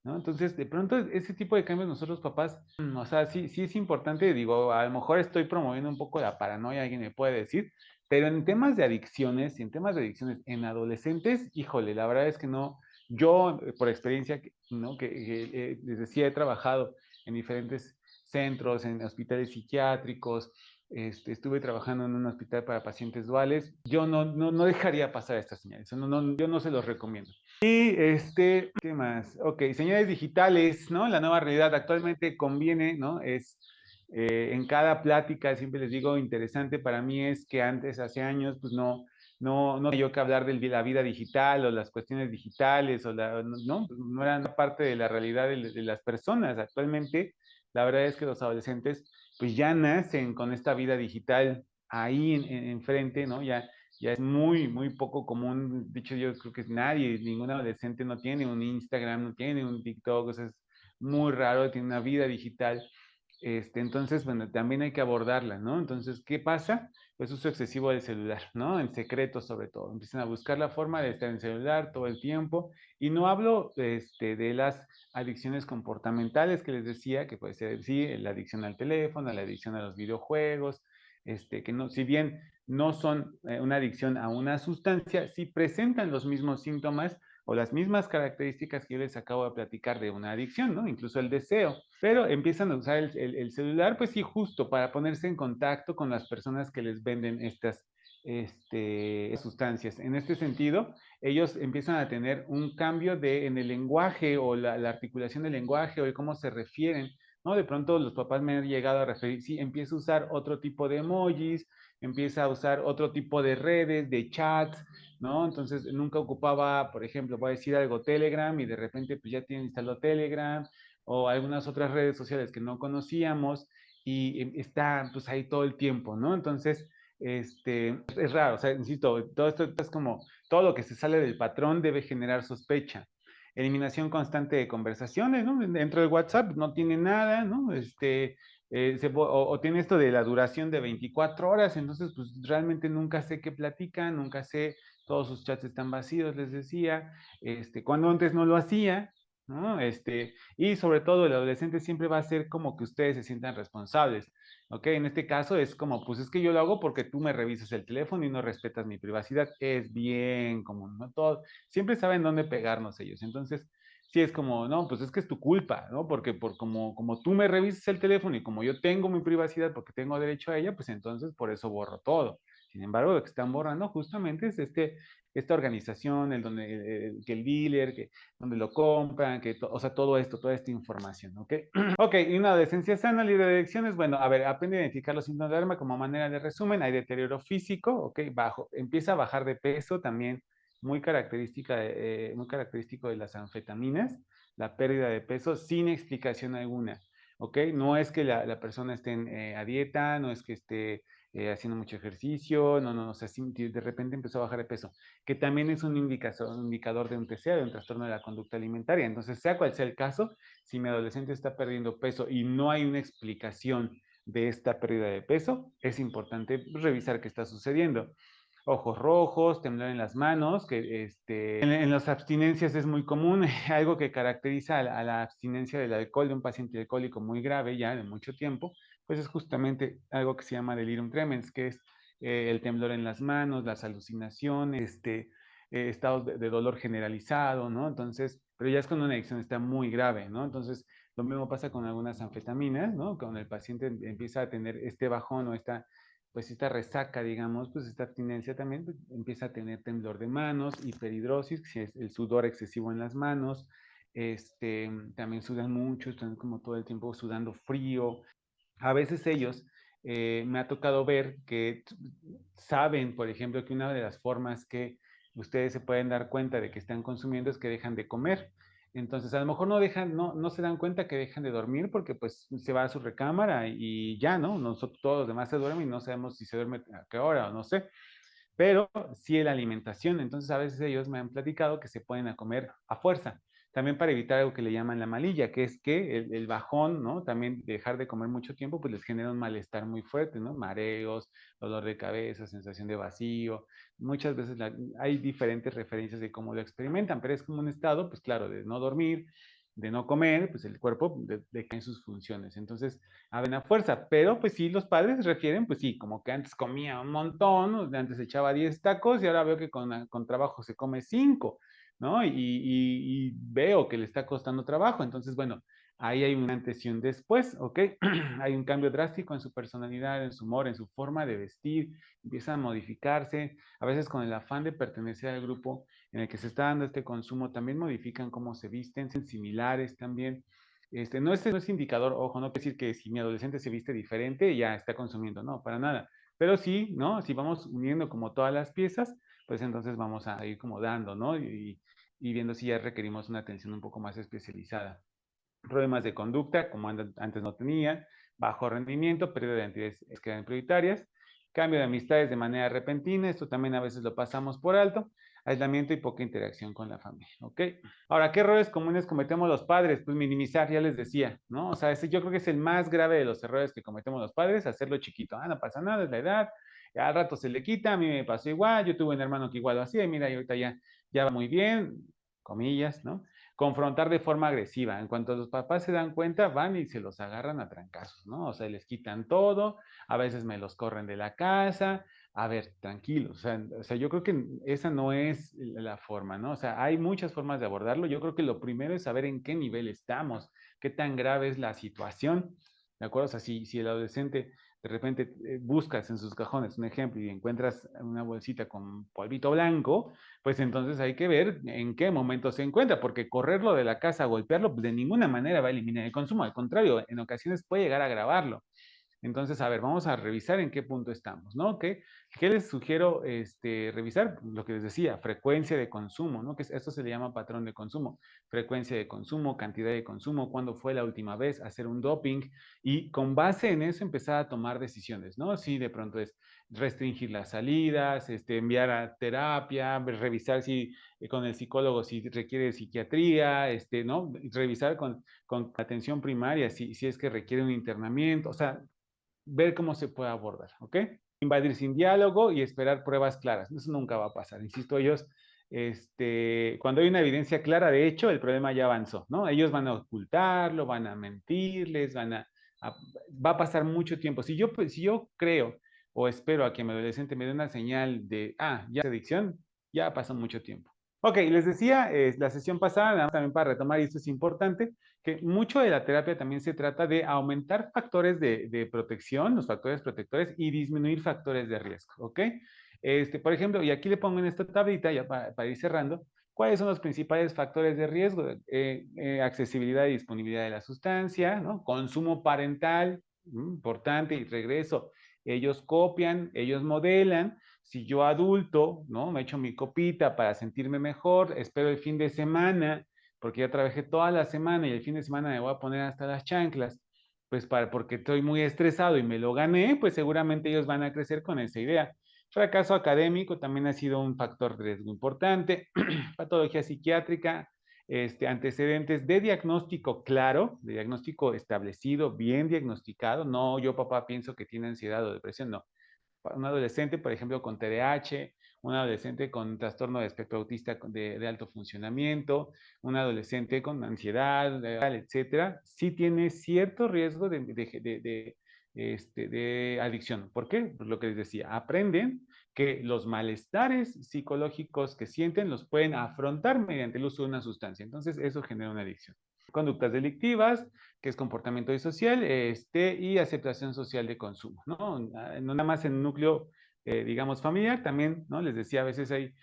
¿no? Entonces, de pronto, ese tipo de cambios nosotros papás, o sea, sí, sí es importante, digo, a lo mejor estoy promoviendo un poco la paranoia, alguien me puede decir, pero en temas de adicciones, en temas de adicciones en adolescentes, híjole, la verdad es que no, yo por experiencia, ¿no? Que les decía, he trabajado en diferentes centros, en hospitales psiquiátricos, estuve trabajando en un hospital para pacientes duales. Yo no dejaría pasar estas señales. Yo no se los recomiendo. Y ¿qué más? Ok, señales digitales, ¿no? La nueva realidad actualmente conviene, ¿no? En cada plática, siempre les digo, interesante para mí es que antes, hace años, pues no tenía yo que hablar de la vida digital o las cuestiones digitales, no eran parte de la realidad de las personas. Actualmente, la verdad es que los adolescentes pues ya nacen con esta vida digital ahí enfrente, ¿no? Ya es muy poco común. De hecho, yo creo que nadie, ningún adolescente no tiene un Instagram, no tiene un TikTok, o sea, es muy raro, tiene una vida digital. Entonces, bueno, también hay que abordarla, ¿no? Entonces, ¿qué pasa? Pues uso excesivo del celular, ¿no? En secreto sobre todo. Empiezan a buscar la forma de estar en el celular todo el tiempo. Y no hablo de las adicciones comportamentales que les decía, que puede ser, sí, la adicción al teléfono, la adicción a los videojuegos, que no, si bien no son una adicción a una sustancia, sí presentan los mismos síntomas o las mismas características que yo les acabo de platicar de una adicción, ¿no? Incluso el deseo. Pero empiezan a usar el celular, pues sí, justo para ponerse en contacto con las personas que les venden estas sustancias. En este sentido, ellos empiezan a tener un cambio en el lenguaje o la articulación del lenguaje o de cómo se refieren, ¿no? De pronto los papás me han llegado a referir, sí, empieza a usar otro tipo de emojis, empieza a usar otro tipo de redes, de chats, ¿no? Entonces nunca ocupaba, por ejemplo, voy a decir algo Telegram y de repente pues ya tiene instalado Telegram o algunas otras redes sociales que no conocíamos y está pues ahí todo el tiempo, ¿no? Entonces, es raro, o sea, insisto, todo esto es como, todo lo que se sale del patrón debe generar sospecha. Eliminación constante de conversaciones, ¿no? Dentro del WhatsApp no tiene nada, ¿no? O tiene esto de la duración de 24 horas, entonces pues realmente nunca sé qué platican, nunca sé, todos sus chats están vacíos, les decía, cuando antes no lo hacía, ¿no? Y sobre todo el adolescente siempre va a ser como que ustedes se sientan responsables, ¿ok? En este caso es como, pues es que yo lo hago porque tú me revisas el teléfono y no respetas mi privacidad, es bien común, ¿no? Todo, siempre saben dónde pegarnos ellos, entonces sí es como, no, pues es que es tu culpa, ¿no? Porque como tú me revisas el teléfono y como yo tengo mi privacidad porque tengo derecho a ella, pues entonces por eso borro todo. Sin embargo, lo que están borrando justamente es esta organización, que el dealer, donde lo compran, o sea, todo esto, toda esta información, ¿ok? Ok, y una adolescencia sana, libre de adicciones, bueno, a ver, aprende a identificar los síntomas de alarma como manera de resumen, hay deterioro físico, ok, empieza a bajar de peso también, muy característico de las anfetaminas, la pérdida de peso sin explicación alguna, ok, no es que la persona esté a dieta, no es que esté haciendo mucho ejercicio, o sea, de repente empezó a bajar de peso, que también es un indicador de un TCA, de un trastorno de la conducta alimentaria. Entonces, sea cual sea el caso, si mi adolescente está perdiendo peso y no hay una explicación de esta pérdida de peso, es importante revisar qué está sucediendo. Ojos rojos, temblor en las manos, que en las abstinencias es muy común, algo que caracteriza a la abstinencia del alcohol de un paciente alcohólico muy grave ya de mucho tiempo, pues es justamente algo que se llama delirium tremens, que es el temblor en las manos, las alucinaciones, estados de dolor generalizado, ¿no? Entonces, pero ya es cuando una adicción está muy grave, ¿no? Entonces, lo mismo pasa con algunas anfetaminas, ¿no? Cuando el paciente empieza a tener este bajón o pues esta resaca, digamos, pues esta abstinencia también pues, empieza a tener temblor de manos, hiperhidrosis, que es el sudor excesivo en las manos, también sudan mucho, están como todo el tiempo sudando frío. A veces ellos me ha tocado ver que saben, por ejemplo, que una de las formas que ustedes se pueden dar cuenta de que están consumiendo es que dejan de comer. Entonces, a lo mejor no se dan cuenta que dejan de dormir porque pues se va a su recámara y ya, ¿no? Nosotros todos los demás se duermen y no sabemos si se duerme a qué hora o no sé. pero sí la alimentación. Entonces a veces ellos me han platicado que se pueden a comer a fuerza. También para evitar algo que le llaman la malilla, que es que el bajón, ¿no? También dejar de comer mucho tiempo, pues les genera un malestar muy fuerte, ¿no? Mareos, dolor de cabeza, sensación de vacío. Muchas veces hay diferentes referencias de cómo lo experimentan, pero es como un estado, pues claro, de no dormir, de no comer, pues el cuerpo decae en sus funciones. Entonces, a fuerza, pero pues sí, los padres refieren, pues sí, como que antes comía un montón, antes echaba 10 tacos y ahora veo que con trabajo se come 5, ¿no? Y veo que le está costando trabajo. Entonces, bueno, ahí hay un antes y un después, ¿ok? Hay un cambio drástico en su personalidad, en su humor, en su forma de vestir, empieza a modificarse, a veces con el afán de pertenecer al grupo en el que se está dando este consumo, también modifican cómo se visten, son similares también. No es indicador, ojo, no quiere decir que si mi adolescente se viste diferente, ya está consumiendo, no, para nada. Pero sí, ¿no? Si vamos uniendo como todas las piezas, pues entonces vamos a ir como dando, ¿no? Y viendo si ya requerimos una atención un poco más especializada. Problemas de conducta, como antes no tenía, bajo rendimiento, pérdida de actividades que eran prioritarias, cambio de amistades de manera repentina, esto también a veces lo pasamos por alto, aislamiento y poca interacción con la familia, ¿ok? Ahora, ¿qué errores comunes cometemos los padres? Pues minimizar, ya les decía, ¿no? O sea, ese yo creo que es el más grave de los errores que cometemos los padres, hacerlo chiquito. Ah, no pasa nada, es la edad, al rato se le quita, a mí me pasó igual, yo tuve un hermano que igual lo hacía y mira, y ahorita ya va muy bien, comillas, ¿no? Confrontar de forma agresiva. En cuanto los papás se dan cuenta, van y se los agarran a trancazos, ¿no? O sea, les quitan todo, a veces me los corren de la casa. A ver, tranquilos, o sea, yo creo que esa no es la forma, ¿no? O sea, hay muchas formas de abordarlo. Yo creo que lo primero es saber en qué nivel estamos, qué tan grave es la situación, ¿de acuerdo? O sea, si el adolescente de repente buscas en sus cajones un ejemplo y encuentras una bolsita con polvito blanco, pues entonces hay que ver en qué momento se encuentra, porque correrlo de la casa, golpearlo, pues de ninguna manera va a eliminar el consumo, al contrario, en ocasiones puede llegar a agravarlo. Entonces, a ver, vamos a revisar en qué punto estamos, ¿no? ¿Qué les sugiero revisar? Lo que les decía, frecuencia de consumo, ¿no? Esto se le llama patrón de consumo. Frecuencia de consumo, cantidad de consumo, cuándo fue la última vez, hacer un doping y con base en eso empezar a tomar decisiones, ¿no? Si de pronto es restringir las salidas, enviar a terapia, revisar si con el psicólogo si requiere psiquiatría, ¿no? Revisar con atención primaria si es que requiere un internamiento, o sea, ver cómo se puede abordar, ¿ok? Invadir sin diálogo y esperar pruebas claras. Eso nunca va a pasar. Insisto, ellos, cuando hay una evidencia clara, de hecho, el problema ya avanzó, ¿no? Ellos van a ocultarlo, van a mentirles, a va a pasar mucho tiempo. Si yo creo o espero a que mi adolescente me dé una señal de, ya es adicción, ya pasó mucho tiempo. Ok, les decía, la sesión pasada, también para retomar, y esto es importante, que mucho de la terapia también se trata de aumentar factores de protección, los factores protectores, y disminuir factores de riesgo, ¿ok? Por ejemplo, y aquí le pongo en esta tablita, ya para ir cerrando, ¿cuáles son los principales factores de riesgo? Accesibilidad y disponibilidad de la sustancia, ¿no? Consumo parental, importante, y regreso. Ellos copian, ellos modelan. Si yo adulto, ¿no? Me echo mi copita para sentirme mejor, espero el fin de semana porque ya trabajé toda la semana y el fin de semana me voy a poner hasta las chanclas, pues porque estoy muy estresado y me lo gané, pues seguramente ellos van a crecer con esa idea. Fracaso académico también ha sido un factor de riesgo importante. Patología psiquiátrica, antecedentes de diagnóstico claro, de diagnóstico establecido, bien diagnosticado. No, yo papá pienso que tiene ansiedad o depresión, no, un adolescente, por ejemplo, con TDAH, un adolescente con trastorno de espectro autista de alto funcionamiento, un adolescente con ansiedad, etcétera, sí tiene cierto riesgo de adicción. ¿Por qué? Pues lo que les decía, aprenden que los malestares psicológicos que sienten los pueden afrontar mediante el uso de una sustancia. Entonces, eso genera una adicción. Conductas delictivas, que es comportamiento disocial, y aceptación social de consumo, ¿no? No nada más en un núcleo, digamos, familiar, también, ¿no? Les decía, a veces hay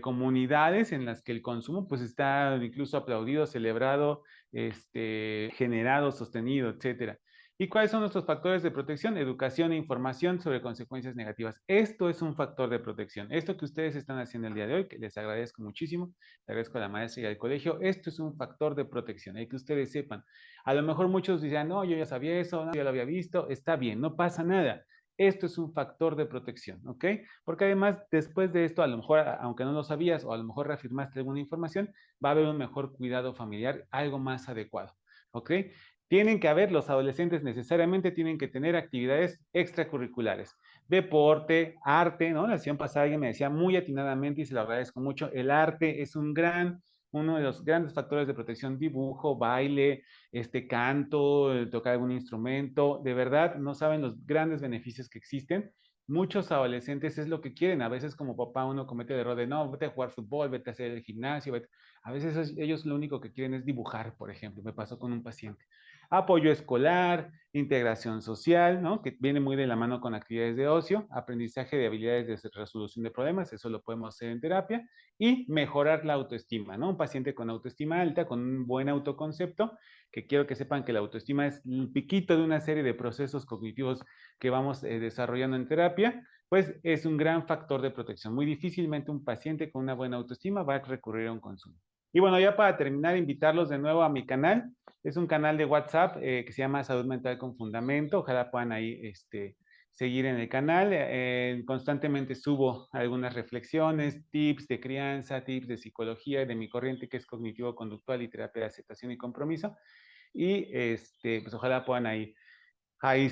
comunidades en las que el consumo, pues, está incluso aplaudido, celebrado, generado, sostenido, etcétera. ¿Y cuáles son nuestros factores de protección? Educación e información sobre consecuencias negativas. Esto es un factor de protección. Esto que ustedes están haciendo el día de hoy, que les agradezco muchísimo, le agradezco a la maestra y al colegio, esto es un factor de protección, hay que ustedes sepan. A lo mejor muchos dirán, no, yo ya sabía eso, no, yo lo había visto, está bien, no pasa nada. esto es un factor de protección, ¿ok? Porque además, después de esto, a lo mejor, aunque no lo sabías o a lo mejor reafirmaste alguna información, va a haber un mejor cuidado familiar, algo más adecuado, ¿ok? Tienen que haber, los adolescentes necesariamente tienen que tener actividades extracurriculares, deporte, arte, ¿no? La sesión pasada alguien me decía muy atinadamente y se lo agradezco mucho, el arte es uno de los grandes factores de protección, dibujo, baile, canto, tocar algún instrumento, de verdad no saben los grandes beneficios que existen. Muchos adolescentes es lo que quieren, a veces como papá uno comete el error de no, vete a jugar fútbol, vete a hacer el gimnasio, a veces ellos lo único que quieren es dibujar, por ejemplo, me pasó con un paciente. Apoyo escolar, integración social, ¿no? Que viene muy de la mano con actividades de ocio, aprendizaje de habilidades de resolución de problemas, eso lo podemos hacer en terapia, y mejorar la autoestima, ¿no? Un paciente con autoestima alta, con un buen autoconcepto, que quiero que sepan que la autoestima es el piquito de una serie de procesos cognitivos que vamos desarrollando en terapia, pues es un gran factor de protección. Muy difícilmente un paciente con una buena autoestima va a recurrir a un consumo. Y bueno, ya para terminar, invitarlos de nuevo a mi canal. Es un canal de WhatsApp que se llama Salud Mental con Fundamento. Ojalá puedan ahí seguir en el canal. Constantemente subo algunas reflexiones, tips de crianza, tips de psicología, de mi corriente que es cognitivo-conductual y terapia de aceptación y compromiso. Y pues ojalá puedan ahí,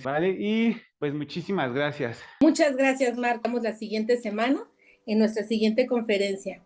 ¿vale? Y pues muchísimas gracias. Muchas gracias, Marta. Nos vemos la siguiente semana en nuestra siguiente conferencia.